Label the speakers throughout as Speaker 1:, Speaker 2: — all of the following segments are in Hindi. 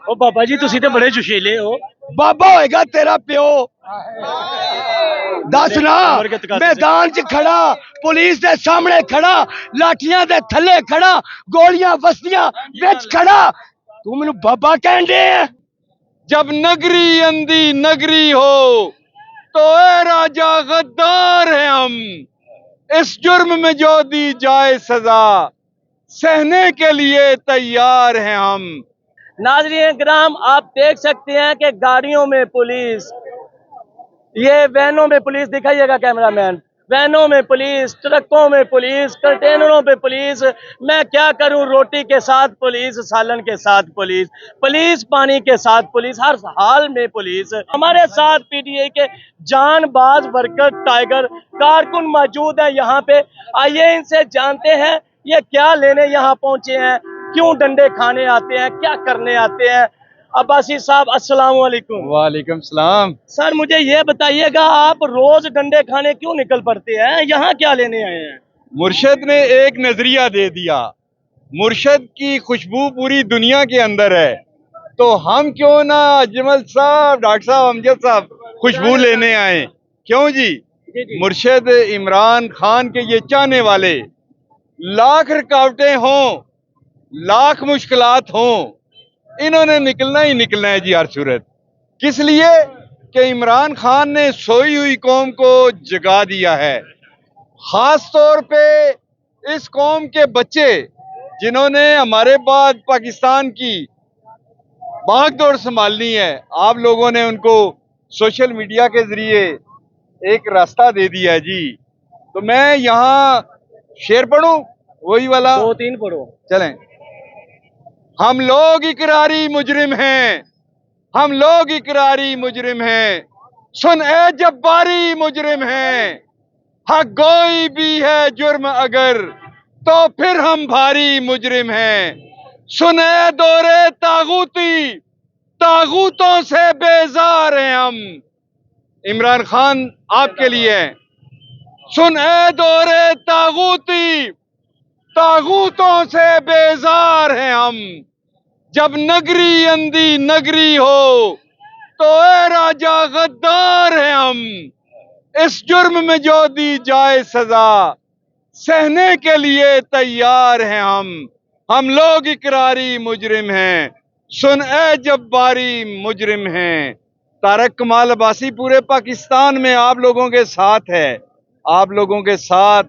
Speaker 1: ओ बाबा जी तुसी ते बड़े जोशीले हो।
Speaker 2: बाबा होएगा तेरा प्यो। दस ना मैदान च खड़ा, पुलिस दे सामने खड़ा, लाठियां दे थल्ले खड़ा, गोलियां वसदियां विच खड़ा, तू मैनू बाबा कहन दे है।
Speaker 3: जब नगरी अंधी नगरी हो तो ए राजा गद्दार है हम, इस जुर्म में जो दी जाए सजा सहने के लिए तैयार हैं हम।
Speaker 1: नाज़रीन किराम आप देख सकते हैं कि गाड़ियों में पुलिस, ये वैनों में पुलिस, दिखाइएगा कैमरामैन, वैनों में पुलिस, ट्रकों में पुलिस, कंटेनरों पे पुलिस, मैं क्या करूं, रोटी के साथ पुलिस, सालन के साथ पुलिस, पुलिस पानी के साथ पुलिस, हर हाल में पुलिस। हमारे साथ पीटीआई के जानबाज वर्कर टाइगर कारकुन मौजूद है यहाँ पे। आइए इनसे जानते हैं ये क्या लेने यहाँ पहुंचे हैं, क्यों डंडे खाने आते हैं, क्या करने आते हैं। अब्बासी साहब अस्सलाम वालेकुम।
Speaker 3: वालेकुम सलाम।
Speaker 1: सर मुझे ये बताइएगा आप रोज डंडे खाने क्यों निकल पड़ते हैं, यहाँ क्या लेने आए हैं?
Speaker 3: मुर्शद ने एक नजरिया दे दिया, मुर्शद की खुशबू पूरी दुनिया के अंदर है, तो हम क्यों ना अजमल साहब, डॉक्टर साहब, अमजद साहब खुशबू लेने आए। क्यों जी? मुर्शद इमरान खान के ये चाहने वाले, लाख रुकावटें हों, लाख मुश्किलात हों, इन्होंने निकलना ही निकलना है जी हर सूरत। किस लिए? कि इमरान खान ने सोई हुई कौम को जगा दिया है, खास तौर पे इस कौम के बच्चे जिन्होंने हमारे बाद पाकिस्तान की भागदौड़ संभालनी है। आप लोगों ने उनको सोशल मीडिया के जरिए एक रास्ता दे दिया है जी। तो मैं यहाँ शेर पढ़ूं, वही वाला
Speaker 1: 2-3 पढ़ो।
Speaker 3: चलें। हम लोग इकरारी मुजरिम हैं, हम लोग इकरारी मुजरिम हैं, सुन ए जब्बारी मुजरिम हैं, हक गोई भी है जुर्म अगर तो फिर हम भारी मुजरिम हैं, सुन ए दौरे तागूती, तागूतों से बेजार हैं हम। इमरान खान आपके लिए है। सुन ए दौरे तागूती, तागूतों से बेजार हैं हम, जब नगरी अंधी नगरी हो तो ए राजा गद्दार हैं हम, इस जुर्म में जो दी जाए सजा सहने के लिए तैयार हैं हम लोग इकरारी मुजरिम हैं, सुन ए जब्बारी मुजरिम हैं। तारक कमाल अब्बासी पूरे पाकिस्तान में आप लोगों के साथ है, आप लोगों के साथ।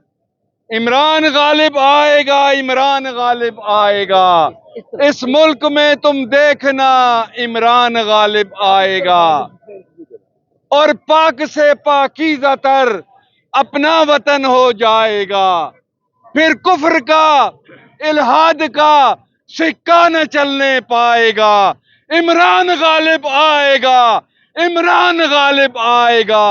Speaker 3: इमरान गालिब आएगा, इमरान गालिब आएगा, इस मुल्क में तुम देखना इमरान गालिब आएगा, और पाक से पाकीज़ा तर अपना वतन हो जाएगा, फिर कुफ्र का इल्हाद का सिक्का न चलने पाएगा। इमरान गालिब आएगा, इमरान गालिब आएगा।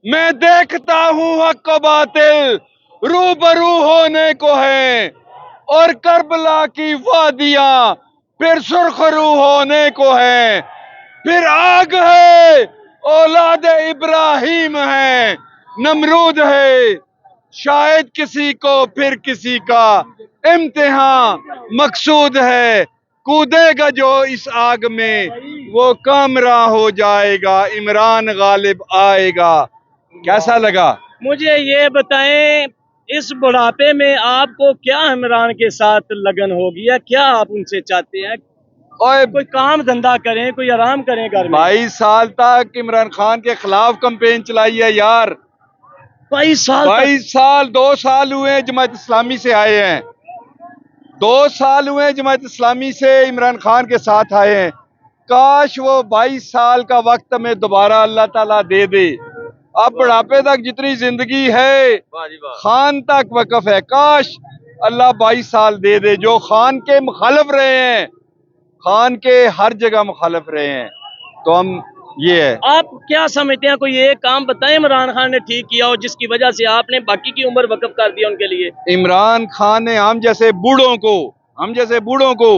Speaker 3: मैं देखता हूँ हक व बातिल रूबरू होने को है, और करबला की वादियां फिर सुरखरू होने को है, फिर आग है औलाद इब्राहिम है, नमरूद है शायद किसी को फिर किसी का इम्तिहान मकसूद है, कूदेगा जो इस आग में वो कामरा हो जाएगा, इमरान गालिब आएगा। कैसा लगा?
Speaker 1: मुझे ये बताएं इस बुढ़ापे में आपको क्या इमरान के साथ लगन होगी, या क्या आप उनसे चाहते हैं? और कोई काम धंधा करें, कोई आराम करें घर में।
Speaker 3: 22 साल तक इमरान खान के खिलाफ कैंपेन चलाई है यार।
Speaker 1: 22
Speaker 3: साल 2 साल हुए जमात इस्लामी से आए हैं, 2 साल हुए जमात इस्लामी से इमरान खान के साथ आए हैं। काश वो 22 साल का वक्त हमें दोबारा अल्लाह ताला दे दे। अब बुढ़ापे तक जितनी जिंदगी है खान तक वक़्फ़ है, काश अल्लाह 22 साल दे दे। जो खान के मुखालिफ रहे हैं, खान के हर जगह मुखालिफ रहे हैं, तो हम ये है।
Speaker 1: आप क्या समझते हैं, कोई एक काम बताएं इमरान खान ने ठीक किया हो जिसकी वजह से आपने बाकी की उम्र वक्फ कर दिया उनके लिए?
Speaker 3: इमरान खान ने हम जैसे बूढ़ों को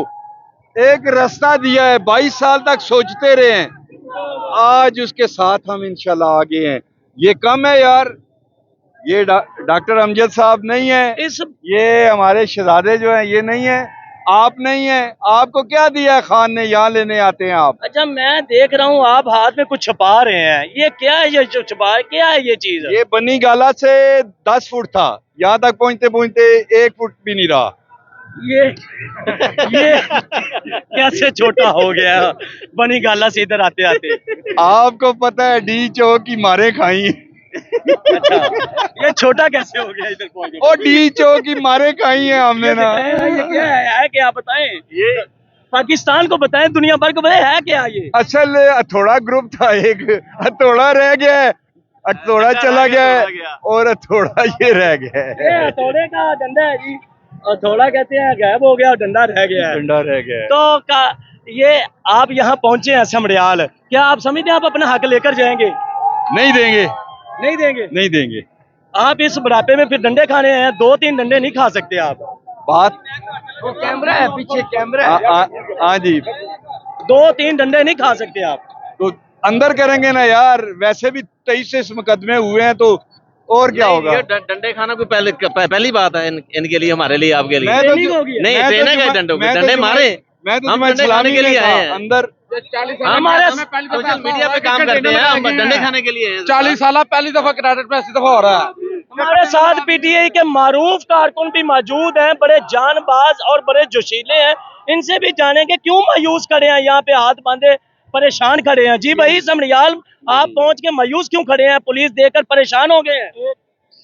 Speaker 3: एक रास्ता दिया है। 22 साल तक सोचते रहे हैं, आज उसके साथ हम इंशाल्लाह आगे हैं। ये कम है यार, ये डॉक्टर अमजद साहब नहीं है, ये हमारे शहजादे जो हैं ये नहीं है, आप नहीं है, आपको क्या दिया है खान ने, यहाँ लेने आते हैं आप।
Speaker 1: अच्छा, मैं देख रहा हूँ आप हाथ में कुछ छुपा रहे हैं, ये क्या है? ये जो छुपा है क्या है ये चीज?
Speaker 3: ये बनी गाला से 10 फुट था, यहाँ तक पहुँचते पहुँचते 1 फुट भी नहीं रहा।
Speaker 1: ये कैसे छोटा हो गया बनी गाला से इधर आते आते?
Speaker 3: आपको पता है डी चो की मारे खाई।
Speaker 1: अच्छा, ये छोटा कैसे हो गया इधर पहुंच गया?
Speaker 3: और डी चो की मारे खाई है हमने ना।
Speaker 1: ये क्या है क्या बताएं? ये पाकिस्तान को बताएं, दुनिया भर को बताएं, है क्या ये?
Speaker 3: असल हथौड़ा ग्रुप था, एक हथौड़ा रह गया है, हथौड़ा चला गया है और हथौड़ा ये रह गया है।
Speaker 1: ये हथौड़े का डंडा है जी, हथौड़ा कहते हैं गायब हो गया और डंडा रह गया है।
Speaker 3: डंडा रह गया है।
Speaker 1: तो ये आप यहाँ पहुंचे हैं समड़ियाल, क्या आप समझते हैं आप अपना हक लेकर जाएंगे?
Speaker 3: नहीं देंगे,
Speaker 1: नहीं देंगे।
Speaker 3: नहीं देंगे।
Speaker 1: आप इस बुढ़ापे में फिर डंडे खाने हैं, 2-3 डंडे नहीं खा सकते आप।
Speaker 3: बात
Speaker 2: वो कैमरा है, पीछे कैमरा है।
Speaker 3: हाँ जी,
Speaker 1: 2-3 डंडे नहीं खा सकते आप।
Speaker 3: तो अंदर करेंगे ना यार, वैसे भी 23 मुकदमे हुए हैं तो और क्या होगा।
Speaker 4: ये डंडे खाना कोई पहली बात है इनके लिए, हमारे लिए, आपके लिए
Speaker 3: मैं तो
Speaker 1: ट्रेनिंग होगी।
Speaker 4: नहीं। ट्रेनिंग है डंडों की, डंडे मारे।
Speaker 3: मैं तो
Speaker 4: हम
Speaker 3: तुम्हें
Speaker 4: डंडे
Speaker 3: सलामी
Speaker 4: खाने के लिए आए हैं।
Speaker 3: अंदर
Speaker 1: हमारे
Speaker 4: सोशल मीडिया पे काम करते हैं, हम डंडे खाने के लिए हैं।
Speaker 3: 40 साल पहली दफा क्रेडिट पे ऐसी दफा हो रहा है।
Speaker 1: हमारे साथ पीटीआई के मारूफ कारकुन भी मौजूद हैं, बड़े जानबाज और बड़े जोशीले हैं। इनसे भी जानेंगे क्यों मायूस खड़े हैं, यहाँ पे हाथ बांधे परेशान खड़े हैं। जी भाई समड़ियाल, आप पहुंच के मायूस क्यों खड़े हैं? पुलिस देखकर परेशान हो गए हैं?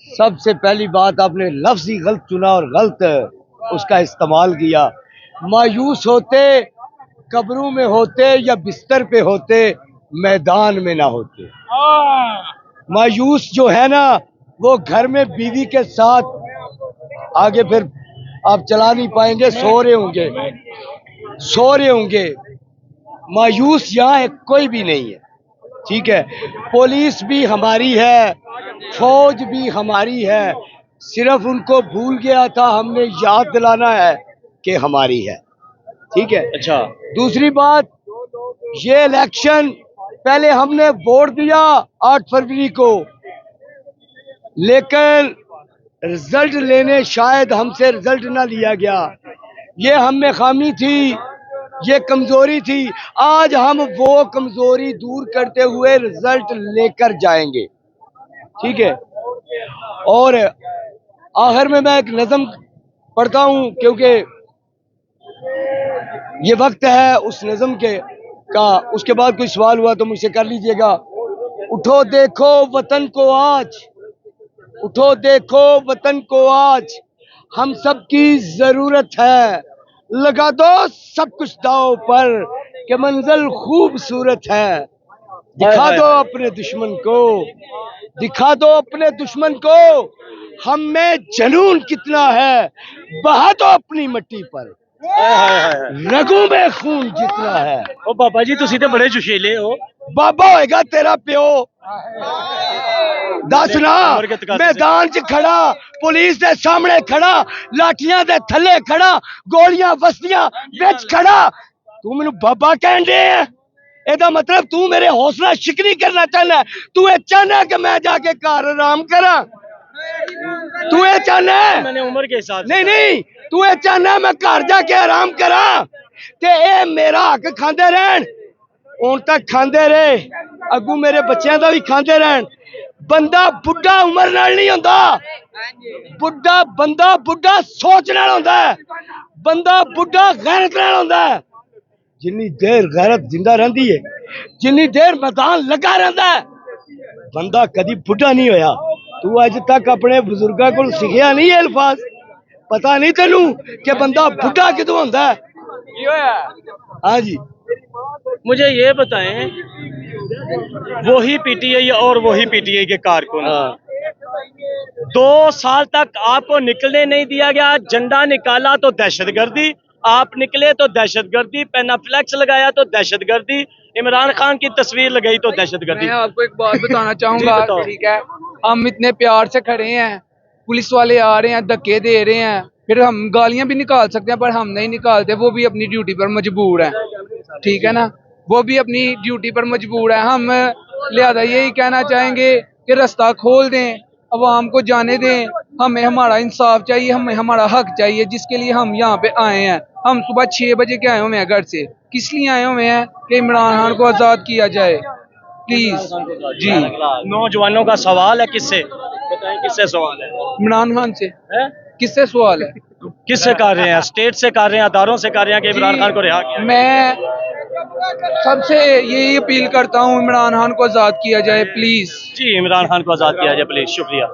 Speaker 2: सबसे पहली बात, आपने लफ्ज ही गलत चुना और गलत उसका इस्तेमाल किया। मायूस होते कब्रों में होते या बिस्तर पे होते, मैदान में ना होते। मायूस जो है ना, वो घर में बीवी के साथ आगे फिर आप चला नहीं पाएंगे, सो रहे होंगे, सो रहे होंगे। मायूस यहाँ कोई भी नहीं है, ठीक है। पुलिस भी हमारी है, फौज भी हमारी है, सिर्फ उनको भूल गया था, हमने याद दिलाना है कि हमारी है, ठीक है।
Speaker 1: अच्छा,
Speaker 2: दूसरी बात, ये इलेक्शन पहले हमने वोट दिया 8 फरवरी को, लेकिन रिजल्ट लेने शायद हमसे रिजल्ट ना लिया गया। ये हम में खामी थी, ये कमजोरी थी। आज हम वो कमजोरी दूर करते हुए रिजल्ट लेकर जाएंगे, ठीक है। और आखिर में मैं एक नज़म पढ़ता हूँ, क्योंकि ये वक्त है उस नज़म के का। उसके बाद कोई सवाल हुआ तो मुझसे कर लीजिएगा। उठो देखो वतन को आज, उठो देखो वतन को आज, हम सब की जरूरत है। लगा दो सब कुछ दाव पर कि मंजिल खूबसूरत है। दिखा दो अपने दुश्मन को, दिखा दो अपने दुश्मन को, हम में जुनून कितना है, बहा दो अपनी मिट्टी पर, रगों में खून जितना है।
Speaker 1: ओ बाबा जी, तुसी ते बड़े जोशीले हो।
Speaker 2: बाबा होएगा तेरा प्यो। दस ना, मैदान च खड़ा, पुलिस दे सामने खड़ा, लाठियां दे थल्ले खड़ा, गोलियां वसदियां विच खड़ा, तू मैनू बाबा कहन दे है? एदा मतलब तू मेरे हौसला शिकनी करना चाहना है? तू ये चाहना है कि मैं जाके घर आराम करा? तू ये चाहना है?
Speaker 1: मैंने उम्र के हिसाब से
Speaker 2: नहीं नहीं, तू ये चाहना है मैं घर जाके आराम करा ते ए मेरा हक खांदे रहन? हुण तक खांदे रहे, अगू मेरे बच्चों का भी खांदे रहन। बंदा बुढ़ा उम्र नाल नहीं होंदा, बुढ़ा बंदा बुढ़ा सोच नाल होंदा है, बंदा बुढ़ा गैरत नाल होंदा है। जिन्नी देर गैरत जिंदा रहती है, जिन्नी देर मैदान लगा रहता है, बंदा कदी बुढ़ा नहीं होया। तू अज तक अपने बुजुर्गों को सीखिया नहीं है अल्फाज? पता नहीं तेनू कि बंदा बुढ़ा किदों होंदा है? हाँ जी,
Speaker 1: मुझे ये बताएं, वही पीटीआई और वही पीटीआई के कारकुन, 2 साल तक आपको निकलने नहीं दिया गया। झंडा निकाला तो दहशतगर्दी, आप निकले तो दहशतगर्दी, पेनाफ्लेक्स लगाया तो दहशतगर्दी, इमरान खान की तस्वीर लगाई तो दहशतगर्दी।
Speaker 5: मैं आपको एक बात बताना चाहूंगा,
Speaker 1: जी बताओ।
Speaker 5: ठीक है। हम इतने प्यार से खड़े हैं, पुलिस वाले आ रहे हैं, धक्के दे रहे हैं, फिर हम गालियां भी निकाल सकते हैं पर हम नहीं निकालते। वो भी अपनी ड्यूटी पर मजबूर है, ठीक है ना, वो भी अपनी ड्यूटी पर मजबूर है। हम लिहाजा यही कहना चाहेंगे कि रास्ता खोल दें, अवाम को जाने दें। हमें हमारा इंसाफ चाहिए, हमें हमारा हक चाहिए, जिसके लिए हम यहाँ पे आए हैं। हम सुबह 6 बजे के आए हुए हैं घर से, किस लिए आए हुए हैं कि इमरान खान को आजाद किया जाए प्लीज जी।
Speaker 1: नौजवानों का सवाल है, किससे बताएं, किससे सवाल है?
Speaker 5: इमरान खान से
Speaker 1: हैं?
Speaker 5: किससे सवाल है?
Speaker 1: किससे कर रहे हैं? स्टेट से कर रहे हैं, अदारों से कर रहे हैं कि इमरान खान को रिहा किया?
Speaker 5: मैं सबसे यही अपील करता हूँ, इमरान खान को आजाद किया जाए प्लीज।
Speaker 1: जी, इमरान खान को आजाद किया जाए प्लीज। शुक्रिया।